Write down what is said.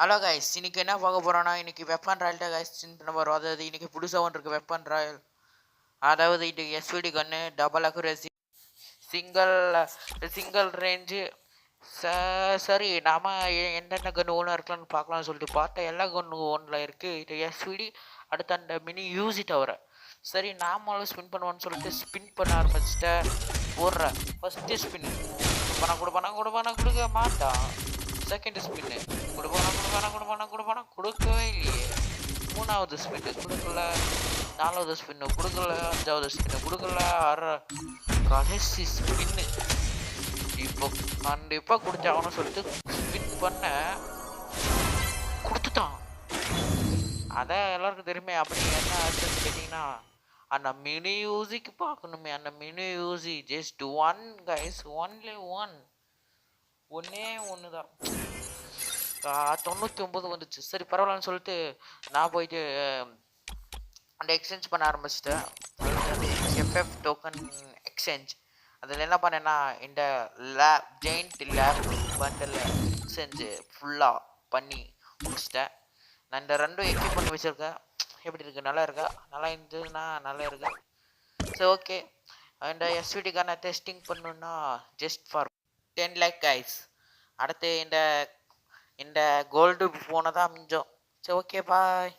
Hello guys, இன்னைக்கு என்ன பார்க்க போறோம்னா, இன்னைக்கு வெப்பன் ராயல் தான் கைஸ் பண்ண போறோம். அதாவது இன்னைக்கு புதுசாக ஒன்று இருக்கு வெப்பன் ராயல். அதாவது இது எஸ்விடி கன்னு, double accuracy, single single range. சரி, நாம என்னென்ன கன்று ஒன்று இருக்கலாம்னு பார்க்கலாம்னு சொல்லிட்டு பார்த்தா எல்லா கன்று ஒன்றில் இருக்குது. இது எஸ்விடி, அடுத்து அந்த மினி யூஸி தவிர. சரி, நாமளும் ஸ்பின் பண்ணுவோன்னு சொல்லிட்டு ஸ்பின் பண்ண ஆரம்பிச்சிட்டேன். போடுற ஃபஸ்ட்டு ஸ்பின் கொடுக்க மாட்டான். செகண்ட் ஸ்பின்னு கொடுக்கவே இல்லையே. மூணாவது ஸ்பின்னு கொடுக்கல, நாலாவது ஸ்பின்னு கொடுக்கல, அஞ்சாவது ஸ்பின்னு கொடுக்கல, கடைசி ஸ்பின்னு இப்போ கண்டிப்பாக கொடுத்தாகணும்னு சொல்லிட்டு ஸ்பின் பண்ண கொடுத்துட்டான். அதான் எல்லாருக்கும் தெரியுமே. அப்படி என்ன ஆச்சுன்னு கேட்டிங்கன்னா, அந்த மினி யூசிக்கு பார்க்கணுமே. அந்த mini UC just one guys, only ஒன்னே ஒன்று தான். 99 வந்துச்சு. சரி பரவாயில்லன்னு சொல்லிட்டு நான் போயிட்டு அந்த எக்ஸ்சேஞ்ச் பண்ண ஆரம்பிச்சிட்டேன். FF token exchange. அதில் என்ன பண்ணேன்னா, இந்த ஜெயிண்ட் லேப் பண்டில் எக்ஸ்சேஞ்சு ஃபுல்லாக பண்ணி முடிச்சிட்டேன். நான் இந்த ரெண்டும் எக்யூப் பண்ணி வச்சுருக்கேன். எப்படி இருக்குது? நல்லா இருக்கா? நல்லா இருந்ததுன்னா நல்லா இருக்கு. சரி ஓகே. இந்த எஸ்விடிக்கான டெஸ்டிங் பண்ணணுன்னா ஜஸ்ட் ஃபார் 10 லேக் கைஸ். அடுத்து இந்த கோல்டு போனதான் மிஞ்சம். சரி ஓகே பாய்.